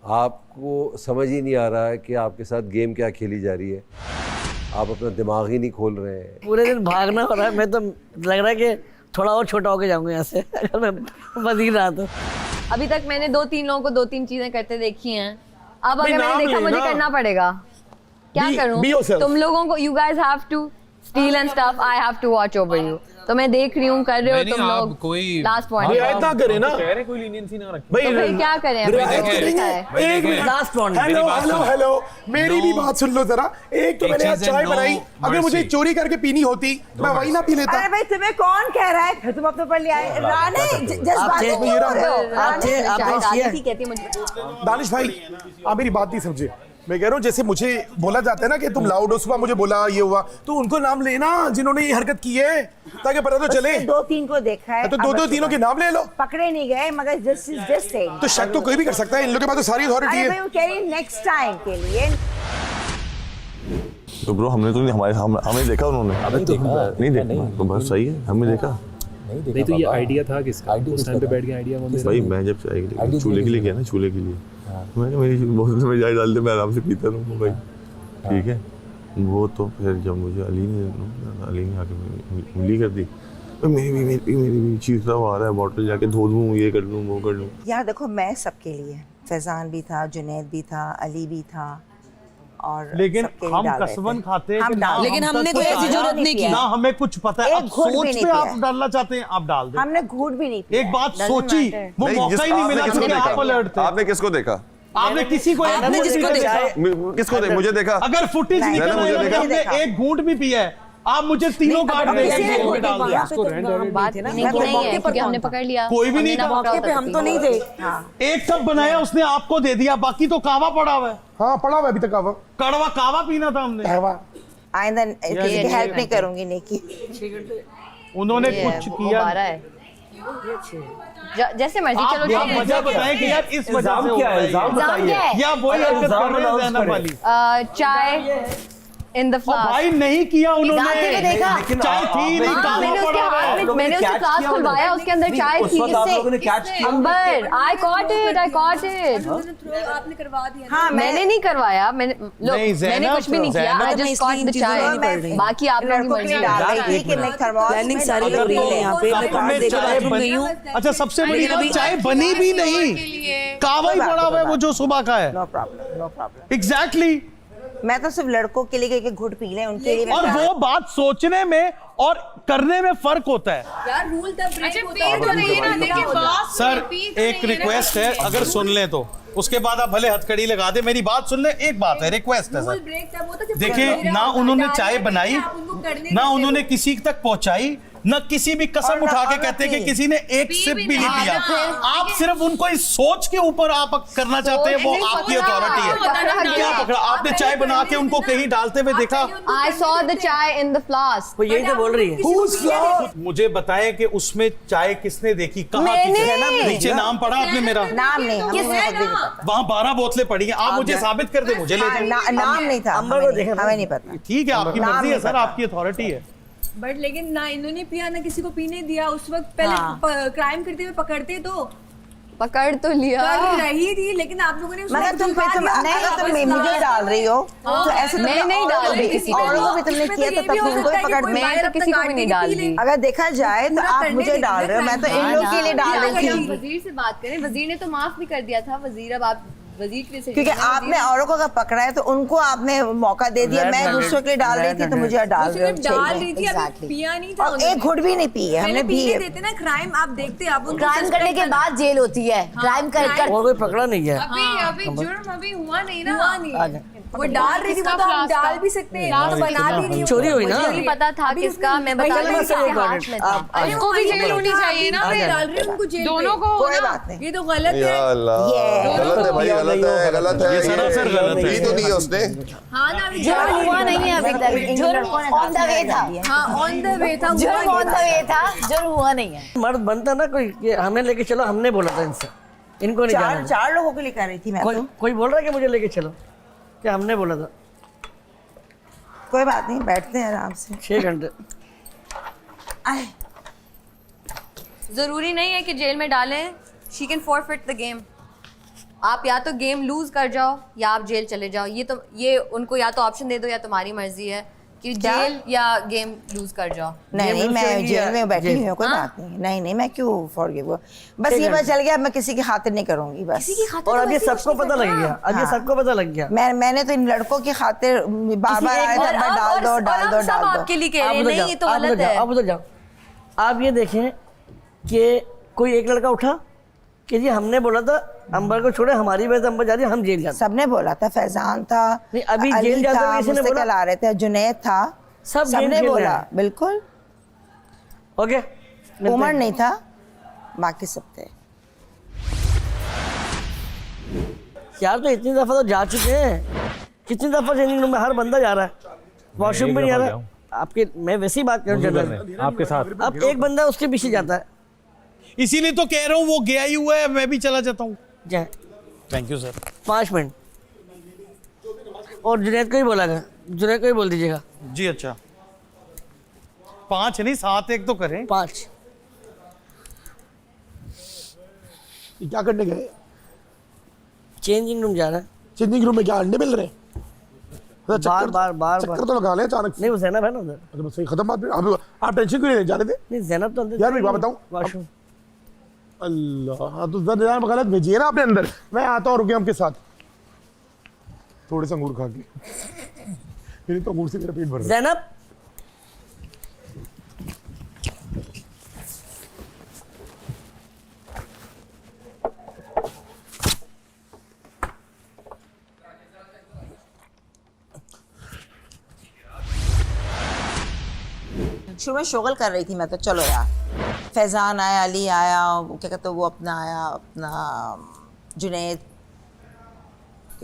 आपको समझ ही नहीं आ रहा है कि आपके साथ गेम क्या खेली जा रही है, आप अपना दिमाग ही नहीं खोल रहे हैं। पूरे दिन भागना हो रहा है, मैं तो लग रहा है कि थोड़ा और छोटा होके जाऊंगा यहाँ से अगर मैं वजीर रहा तो। अभी तक मैंने 2-3 लोगों को 2-3 चीजें करते देखी हैं। अब अगर मैंने देखा मुझे करना पड़ेगा, क्या करूं? तुम लोगों को you guys have to steal and stuff, I have to watch over you. तो मैं देख रही हूँ, कर रहे हो तुम लोग। लास्ट पॉइंट रियायत ना करे ना, कोई लीनियंसी ना रखे भाई तो फिर क्या करें? एक minute, last point. Hello hello hello, मेरी भी बात सुन लो जरा। एक तो मैंने आज चाय बनाई, अगर मुझे चोरी करके पीनी होती तो मैं वही ना पी लेता। अरे भाई तुम्हें कौन कह रहा है? तुम अब तो पढ़ लिया है। राने जज्बाती क्यों हो रहे हो? दानिश भाई आप मेरी बात नहीं समझे। मैं कह रहा हूँ जैसे मुझे बोला जाता है ना कि तुम लाउड हो, सुबह मुझे बोला ये हुआ, तो उनको नाम लेना जिन्होंने ये हरकत की है, ताकि पता तो चले। 2-3 को देखा है तो 2-2 तीनों के नाम ले लो। पकड़े नहीं गए, मगर जस्ट सेइंग। तो शक तो कोई भी कर सकता है, इन लोगों के पास तो सारी अथॉरिटी अरे है। भाई वो कह रही है नेक्स्ट टाइम के लिए। तो ब्रो हमने तो नहीं, हमें देखा उन्होंने नहीं देखा तो बस सही है, हमें देखा नहीं। तो ये आइडिया था किसका? उस टाइम पे बैठ के आइडिया कौन दे रहा भाई। मैं जब चूल्हे के लिए गया ना, चूल्हे के लिए मैंने मेरी बोतल में चाय डाल दे, मैं आराम से पीता रहूँ भाई, ठीक है। वो तो फिर जब मुझे अली ने आके उंगली कर दी, तो मेरी भी चीज़ आ रहा है, बॉटल जाके धो दूँ, ये कर लूँ, वो कर लूँ। यार देखो, मैं सबके लिए, फैजान भी था, जुनैद भी था, अली भी था, और लेकिन हम कसमन खाते हैं कि लेकिन हमने कोई ऐसी जरूरत नहीं की ना, हमें कुछ पता है। अब सोच पे आप डालना चाहते हैं, आप डाल दें। हमने घूट भी नहीं पिया। एक बात सोची, वो मौका ही नहीं मिला क्योंकि आप अलर्ट थे। आपने किसको देखा? आपने किसी को किसको देखा? मुझे देखा। अगर फुटेज निकल रही है, हमने एक घूंट भी पिया है, आप मुझे तीनों कार्ड देंगे, वो डाल दिया। बात नहीं है क्योंकि हमने पकड़ लिया। कोई भी नहीं था मौके पे, हम तो नहीं थे। एक टब बनाया उसने, आपको दे दिया, बाकी तो कावा पड़ा हुआ है। हाँ पड़ा हुआ अभी तक कावा, कड़वा कावा पीना था हमने। आइंदा किसी की हेल्प नहीं करूंगी नेकी। उन्होंने कुछ किया जैसे मर्जी। चलो आप वजह बताएं कि यार इस वजह से क्या है? इल्जाम बताइए। या वही हरकत कर रहे हैं ज़ैनब वाली। चाय इन द फ्लास्क। भाई नहीं किया उन्होंने, देखा चाय थी नहीं, मैंने उसके हाथ में, मैंने उसके फ्लास्क खुलवाया, उसके अंदर चाय थी। किससे? अंबर। I caught it. आपने करवा दिया। हाँ, मैंने नहीं करवाया, मैंने कुछ भी नहीं किया। आई जस्ट कॉट द चाय। बाकी आप लोगों की मर्जी डाल रही थी कि मैं प्लानिंग सारी हो रही है यहाँ पे। मैं कार्ड देके बाथरूम गई हूँ। अच्छा, सबसे बड़ी बात, चाय बनी भी नहीं, कावा ही पड़ा हुआ है वो जो सुबह का है। No problem. एग्जैक्टली। मैं तो सिर्फ लड़कों के लिए एक घुट पी ले, उनके लिए। और वो बात सोचने में और करने में फर्क होता है यार। रूल तब ब्रेक होता है। सर, एक रिक्वेस्ट है, अगर सुन लें तो उसके बाद आप भले हथकड़ी लगा दे, मेरी बात सुन ले। एक बात है, रिक्वेस्ट है सर। देखिए, ना उन्होंने चाय बनाई, ना उन्होंने किसी तक पहुंचाई, न किसी भी कसम उठा के कहते कि किसी ने एक सिप भी नहीं पिया। आप सिर्फ उनको इस सोच के ऊपर आप करना चाहते हैं, वो आपकी अथॉरिटी है। क्या पकड़ा आपने? चाय बना के उनको कहीं डालते हुए देखा? I saw the chai in the flask। वो यही तो बोल रही है। मुझे बताएं कि उसमें चाय किसने देखी, कहाँ की? नीचे नाम पढ़ा आपने मेरा? नाम नहीं, वहाँ 12 बोतलें पड़ी हैं। आप मुझे साबित कर दे, मुझे ले जाए। नाम नहीं था, हमें नहीं पता। ठीक है, आपकी मर्जी है सर, आपकी अथॉरिटी है। बट लेकिन ना इन्होंने पिया ना किसी को पीने दिया। उस वक्त पहले क्राइम करते हुए पकड़ते तो पकड़ तो लिया, कर रही थी, लेकिन आप लोगों ने मगर तुम मुझे डाल रही हो तो ऐसे मैं नहीं डाल रही किसी को। और भी तुमने किया तो तब तुमको ही पकड़। मैं तो किसी को भी नहीं डाल रही। अगर देखा जाए तो आप मुझे डाल रहे हो, मैं तो इन लोगों के लिए डाल रही थी। वजीर से बात करें, वजीर ने तो माफ भी कर दिया था। वजीर, अब आप वजीर के क्योंकि आपने औरों को अगर पकड़ा है तो उनको आपने मौका दे दिया। मैं दूसरों के लिए डाल रही थी तो मुझे डाल रही थी। अभी पिया नहीं था, और एक घुट भी नहीं पी है हमने। भी देते ना क्राइम, आप देखते आप क्राइम करने के बाद जेल होती है। क्राइम कर और कोई पकड़ा नहीं है। अभी जुर्म अभी हुआ नहीं ना। वो डाल रही थी, वो तो हम डाल भी सकते हैं, बना भी नहीं। चोरी हुई ना। नहीं पता था किसका, मैं बता रही हूँ किसके हाथ में था। उनको भी जेल होनी चाहिए ना। मैं डाल रही हूँ उनको जेल, दोनों को। कोई बात नहीं, ये तो गलत है। गलत है भाई, गलत है। ये सरासर गलत है। ये तो नहीं है उसने। हाँ ना, जुर्म हुआ नहीं है अभी तक। जुर्म ऑन द वे था। हाँ, ऑन द वे था। जुर्म ऑन द वे था, जुर्म हुआ नहीं है। मर्द बनता ना कोई कि हमें लेके चलो, हमने बोला था इनसे, इनको नहीं जाना। चार लोगों के लिए कर रही थी मैं। कोई बोल रहा है कि मुझे लेके चलो, क्या हमने बोला था? कोई बात नहीं, बैठते हैं आराम से 6 घंटे। जरूरी नहीं है कि जेल में डालें। She can forfeit the game। आप या तो गेम लूज कर जाओ या आप जेल चले जाओ। ये उनको या तो ऑप्शन दे दो या तुम्हारी मर्जी है कि जेल या गेम लूज कर जाओ। नहीं मैं जेल में बैठी हुई हूँ, कोई बात नहीं। नहीं मैं क्यों फॉरगिव, बस ये पता चल गया मैं किसी की खातिर नहीं करूंगी बस। और अब ये सबको पता लग गया, अब ये सबको पता लग गया। मैंने तो इन लड़कों की खातिर बार-बार आया था, डाल दो। सब आपके लिए कह रहे हैं, नहीं ये तो गलत है। आप उधर जाओ। आप ये देखें कि कोई एक लड़का उठा कि जी हमने बोला था अंबर को छोड़े, हमारी वजह से अंबर जा रही है, हम जेल जाते। सबने बोला था, फैजान था, नहीं अभी जेल जाते हुए किसी ने बोला, कल आ रहे थे, जुनैद था, सबने बोला बिल्कुल। ओके, उमर नहीं था, बाकी सब थे। यार तो इतनी दफा तो जा चुके हैं, कितनी दफा चेंजिंग रूम में हर बंदा जा रहा है, वॉशरूम भी नहीं आ रहा। आपके मैं वैसी बात कर रहा आपके साथ। अब एक बंदा उसके पीछे जाता है, इसीलिए तो कह रहा हूँ वो गया ही हुआ है, मैं भी चला जाता हूँ। Thank you sir. 5 मिनट और जुनैद को ही बोला गया, जुनैद को ही बोल दीजिएगा जी। अच्छा 5 नहीं 7 एक तो करें। 5 क्या करने गए? चेंजिंग रूम जा रहा है। चेंजिंग रूम में क्या अंडे मिल रहे हैं? बार चक्कर तो लगा ले अचानक से। नहीं वो ज़ैनब है ना उधर। अच्छा सही खत्म बात। आप टेंशन क्यों ले जाने दे? नहीं ज़ैनब तो अंदर। यार मैं एक बात बताऊं, वॉशरूम। अल्लाह तो ज़रा गलत भेजिए ना आपने अंदर। मैं आता हूँ, रुके आपके साथ थोड़े से अंगूर खा के। मेरे तो अंगूर से मेरा पेट भर रहा है। ज़ैनब शुरू में शोगल कर रही थी मैं तो, चलो यार फैजान आया, अली आया, क्या कहते वो अपना आया, अपना जुनैद,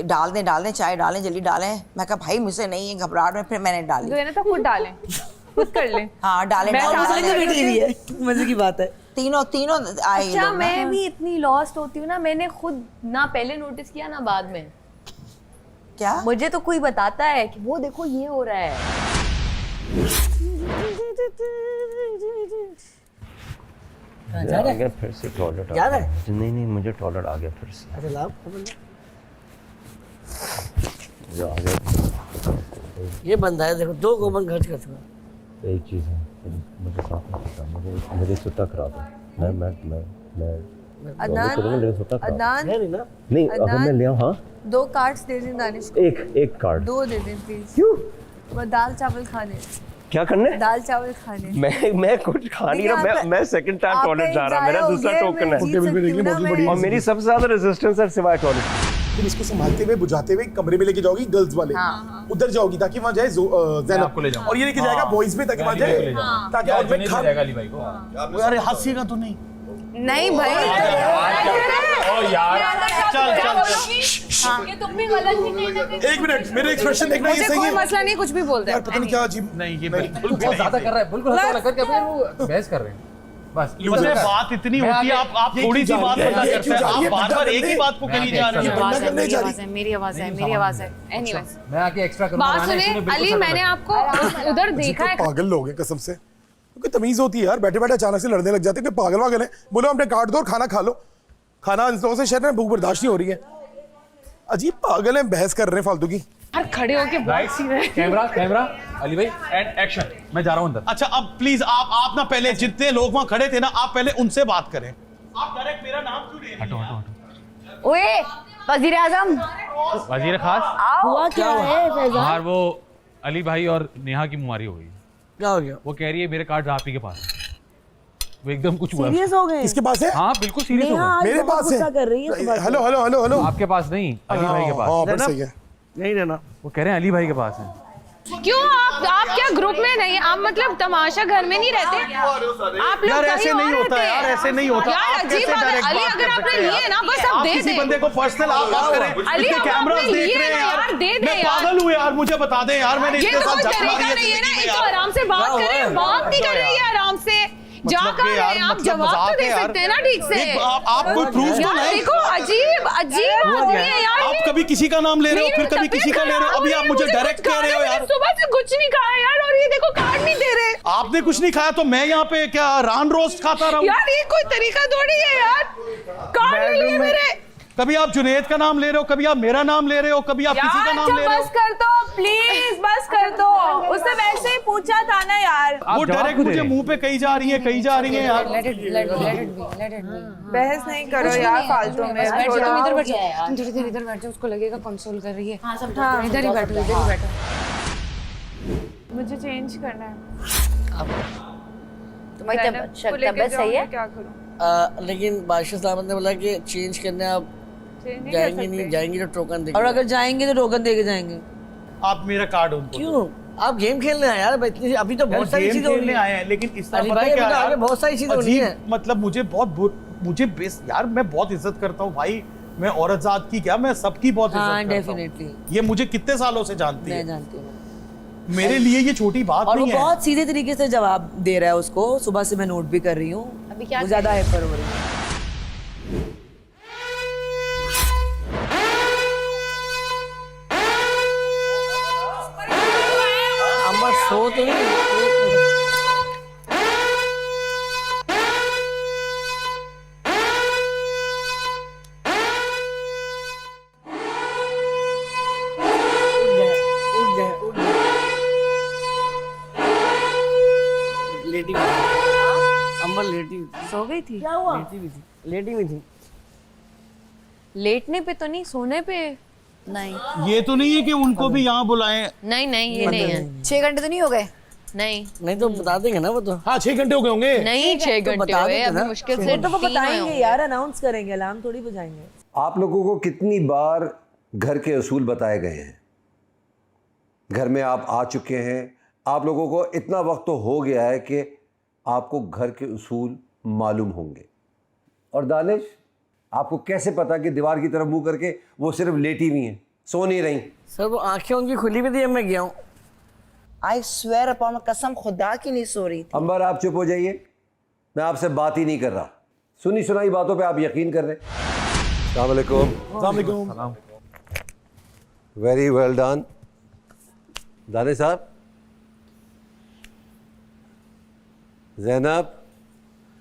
डाल दें चाय डालें, जल्दी डालें। मैं कहा भाई मुझसे नहीं है, घबराहट में, फिर मैंने डाली। तो खुद डालें, खुद कर लें। हाँ डालें। मजे की बात है। तीनों आए। अच्छा मैं भी इतनी लॉस्ट होती हूँ ना, मैंने खुद ना पहले नोटिस किया ना बाद में। क्या मुझे तो कोई बताता है कि वो देखो ये हो रहा है। जा रहा है? फिर से टॉयलेट जा रहा है? नहीं मुझे टॉयलेट आ गया फिर से। अच्छा लाओ आ गया। ये बंदा है देखो, 2 गोबन खर्च कर चुका। एक चीज़ है मुझे साफ नहीं पता, मुझे सुट्टा खराब है। मैं अदनान नहीं अगर मैं ले आऊँ। हाँ 2 कार्ड्स दे दें दानिश को। एक कार्ड 2 दे दें प्लीज। क्यों? वो दाल चावल खाने। क्या करने? दाल चावल खाने। मैं कुछ खा नहीं रहा, मैं सेकंड टाइम टॉयलेट जा रहा, मेरा दूसरा टोकन है और मेरी सबसे ज्यादा रेजिस्टेंस है सिवाय टॉयलेट। फिर इसको संभालते हुए बुझाते हुए कमरे में लेके जाओगी गर्ल्स वाले। उधर जाओगी ताकि वहाँ जाए ज़ैनब को ले जाओ, और ये लेके जाएगा बॉयज में ताकि वहाँ जाए, ताकि और में खा अली भाई को। यार हंसीगा तो नहीं। नहीं भाई ये तुम भी गलत नहीं। एक मिनट मेरे एक्सप्रेशन देखना, ये सही है? मसला नहीं, कुछ भी बोल दे यार पता नहीं क्या अजीब। नहीं ये बिल्कुल बहुत ज्यादा कर रहा है, बिल्कुल हल्का करके अपने वो बहस कर रहे हैं बस। बात इतनी होती है, आप थोड़ी सी बात बता करते हैं, आप बार-बार एक ही बात को करी जा रहे हैं। मेरी आवाज है। एनीवेज मैं आके एक्स्ट्रा करूंगा। बात सुने अली, मैंने आपको उधर देखा है। पागल लोग हैं कसम से, क्योंकि तमीज होती है यार, बैठे बैठे अचानक से लड़ने लग जाते हैं। पागल वागल है, बोलो अपने कार्ड दो और खाना खा लो। खाना इन लोगों से शहर में भूख बर्दाश्त नहीं हो रही है। अजीब पागल है, बहस कर रहे हैं फालतू की। यार खड़े होके बहुत सीधे। कैमरा अली भाई एंड एक्शन। मैं जा रहा हूं अंदर। अच्छा अब प्लीज आप ना पहले जितने लोग वहां खड़े थे ना, आप पहले उनसे बात करें। आप डायरेक्ट मेरा नाम क्यों ले रहे हैं? हटो। ओए वजीर आजम, वजीर खास हुआ क्या है फैजान? बाहर वो अली भाई और नेहा की मुमारी हो गई। क्या हो गया? वो कह रही है मेरे कार्ड राफी के पास है। वो एकदम कुछ हुआ। सीरियस हो गए? किसके पास है? हाँ बिल्कुल सीरियस हो गए। मेरे पास है। कर रही है। Hello hello hello hello. आपके पास नहीं, अली भाई के पास। हाँ बस सही है। नहीं रहना, वो कह रहे हैं अली भाई के पास है। क्यों आप क्या ग्रुप में नहीं? आप मतलब तमाशा घर में नहीं रहते? आप लोग यार ऐसे नहीं होता यार, ऐसे नहीं होता। यार अजीब बात है अली, अगर आपने लिए ना बस आप दे किसी दें। बंदे को पर्सनल आप बात करें। अली कैमरास देख रहे हैं यार, दे दे मैं यार। पागल हूँ यार, मुझे बता दे यार, मैंने ये इतने तो साल कोई झक मारी तरीका है नहीं है ना, जिंदगी में एक तो यार। आराम से बात करें, बात नहीं कर रही है आराम से। जा कर रहे हैं आप, जवाब तो दे सकते हैं ना ठीक से। आप कोई प्रूफ तो यार नहीं। देखो अजीब आदमी है यार। आप कभी किसी का नाम ले रहे हो, फिर कभी किसी का ले रहे हो, अभी आप मुझे डायरेक्ट कह रहे हो यार। सुबह से कुछ नहीं खाया यार, और ये देखो कार्ड नहीं दे रहे। आपने कुछ नहीं खाया तो मैं यहाँ पे क्या रान रोस्ट खाता रहा हूँ? यार ये कोई तरीका थोड़ी है यार, कार्ड नहीं लिए मेरे। कभी आप जुनैद का नाम ले रहे हो, कभी आप मेरा नाम ले रहे हो, कभी आप किसी का नाम ले रहे हो। बस कर दो प्लीज, बस कर दो। उसने वैसे ही पूछा था ना यार। वो डायरेक्ट मुझे मुंह पे कही जा रही है यार। बहस नहीं करो यार फालतू में। इधर बैठ जाओ, तुम थोड़ी देर इधर बैठ जाओ, उसको लगेगा कंसोल कर रही है। हाँ, सब इधर ही बैठो, इधर ही बैठो। मुझे चेंज करना है। तुम्हारी तबीयत सही है? क्या करूं? लेकिन बादशाह साहब ने बोला कि चेंज करने आप जाएंगे नहीं, जाएंगे तो टोकन देंगे। और अगर जाएंगे तो टोकन दे के जाएंगे। आप मेरा कार्ड उनको क्यों? आप गेम खेलने आए यार, अभी तो बहुत सारी चीजें होने आए हैं, लेकिन इस तरह पता क्या आगे बहुत सारी चीजें होनी है। मतलब मुझे बेस यार, मैं बहुत इज्जत करता हूँ भाई। मैं औरत जात की क्या, मैं सबकी बहुत इज्जत करता हूँ। डेफिनेटली ये मुझे कितने सालों से जानती है। मैं जानती हूँ। मेरे लिए ये छोटी बात और नहीं वो है। बहुत सीधे तरीके से जवाब दे रहा है उसको। सुबह से मैं नोट भी कर रही हूँ। अभी क्या वो ज्यादा हाइपर हो रही है। अम्मा सो तो नहीं। लेटी हुई थी। अम्मा लेटी हुई थी। सो गई थी? क्या हुआ? लेटी हुई थी। लेटने पे तो नहीं, सोने पे नहीं। ये तो नहीं है कि उनको भी यहाँ बुलाएं। नहीं नहीं, ये नहीं है। 6 घंटे तो नहीं हो गए? नहीं तो बता देंगे ना वो तो। हाँ 6 घंटे हो गए होंगे। नहीं, 6 घंटे हुए अभी मुश्किल से। तो वो बताएंगे यार, अनाउंस करेंगे, अलार्म थोड़ी बजाएंगे। आप लोगों को कितनी बार घर के असूल बताए गए हैं? घर में आप आ चुके हैं, आप लोगों को इतना वक्त तो हो गया है कि आपको घर के उसूल मालूम होंगे। और दानिश, आपको कैसे पता कि दीवार की तरफ मुंह करके वो सिर्फ लेटी हुई हैं, सो नहीं रही? सर वो आंखें उनकी खुली भी थी, मैं गया हूँ। आई स्वेयर अपॉन, कसम खुदा की नहीं सो रही थी। अंबर आप चुप हो जाइए, मैं आपसे बात ही नहीं कर रहा। सुनी सुनाई बातों पे आप यकीन कर रहे हैं। अस्सलाम वालेकुम। वेरी वेल डन दानिश साहब। ज़ैनब,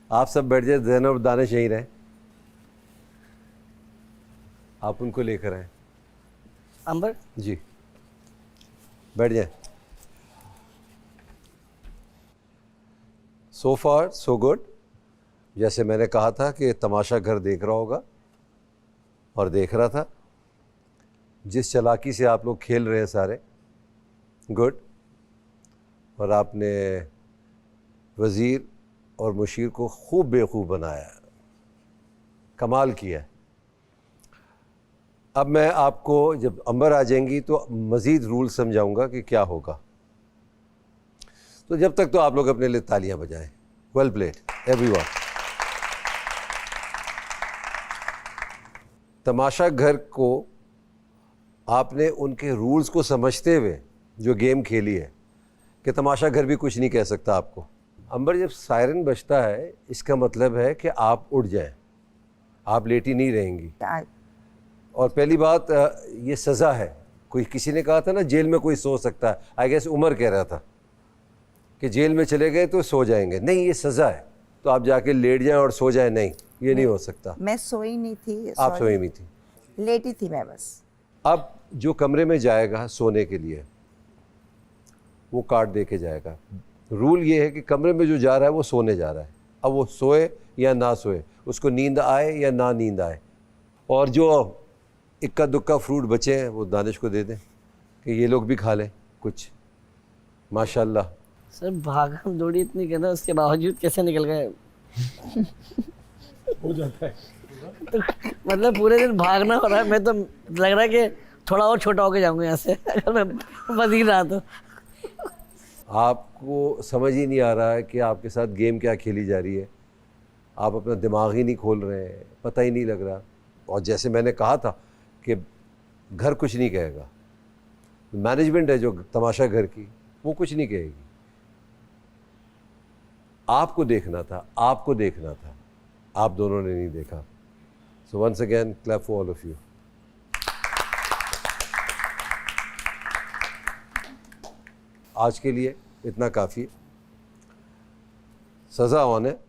आप सब बैठ जाए, ज़ैनब और दानिश यहीं रहे, आप उनको लेकर आए। अंबर जी बैठ जाए। सो फार सो गुड। जैसे मैंने कहा था कि तमाशा घर देख रहा होगा, और देख रहा था। जिस चालाकी से आप लोग खेल रहे हैं सारे, गुड। और आपने वज़ीर और मुशीर को खूब बेवकूफ़ बनाया, कमाल किया। अब मैं आपको जब अंबर आ जाएंगी तो मज़ीद रूल समझाऊंगा कि क्या होगा। तो जब तक तो आप लोग अपने लिए तालियां बजाएं। Well played everyone. तमाशा घर को आपने उनके रूल्स को समझते हुए जो गेम खेली है कि तमाशा घर भी कुछ नहीं कह सकता आपको। अंबर, जब सायरन बजता है इसका मतलब है कि आप उठ जाएं, आप लेटी नहीं रहेंगी। और पहली बात, ये सज़ा है। कोई किसी ने कहा था ना जेल में कोई सो सकता है, आई गेस उमर कह रहा था कि जेल में चले गए तो सो जाएंगे। नहीं, ये सज़ा है, तो आप जाके लेट जाएं और सो जाएं। नहीं, ये नहीं हो सकता। मैं सोई नहीं थी। आप सोई नहीं थी, लेटी थी मैं बस। अब जो कमरे में जाएगा सोने के लिए वो कार्ड दे के जाएगा। रूल ये है कि कमरे में जो जा रहा है वो सोने जा रहा है। अब वो सोए या ना सोए, उसको नींद आए या ना नींद आए। और जो इक्का दुक्का फ्रूट बचे हैं वो दानिश को दे दें कि ये लोग भी खा लें कुछ। माशाल्लाह। सर भागम दौड़ी इतनी करना, उसके बावजूद कैसे निकल गए? हो जाता है। तो मतलब पूरे दिन भागना हो रहा है। मैं तो लग रहा है कि थोड़ा और छोटा होकर जाऊंगा यहाँ से अगर मैं वज़ीर रहा तो। आपको समझ ही नहीं आ रहा है कि आपके साथ गेम क्या खेली जा रही है। आप अपना दिमाग ही नहीं खोल रहे हैं, पता ही नहीं लग रहा। और जैसे मैंने कहा था कि घर कुछ नहीं कहेगा, मैनेजमेंट है जो तमाशा घर की, वो कुछ नहीं कहेगी। आपको देखना था, आपको देखना था, आप दोनों ने नहीं देखा। So once again clap for all of you. आज के लिए इतना काफ़ी है। सज़ा ऑन है।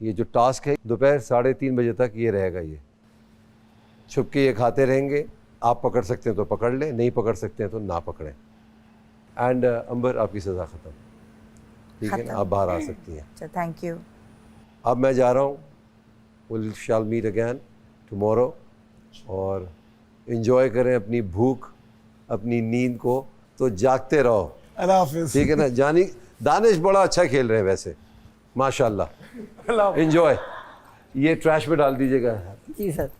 ये जो टास्क है दोपहर 3:30 बजे तक ये रहेगा। ये छुप के ये खाते रहेंगे, आप पकड़ सकते हैं तो पकड़ लें, नहीं पकड़ सकते हैं तो ना पकड़ें। एंड अंबर आपकी सज़ा ख़त्म, ठीक है ना, आप बाहर आ सकती हैं। अच्छा थैंक यू। अब मैं जा रहा हूँ, will shall meet again tomorrow, और इन्जॉय करें अपनी भूख, अपनी नींद को, तो जागते रहो, अल्लाह हाफिज़। ठीक है ना। जानी दानिश बड़ा अच्छा खेल रहे हैं वैसे, माशाल्लाह। अल्लाह हाफिज़। इन्जॉय। ये ट्रैश में डाल दीजिएगा। जी सर।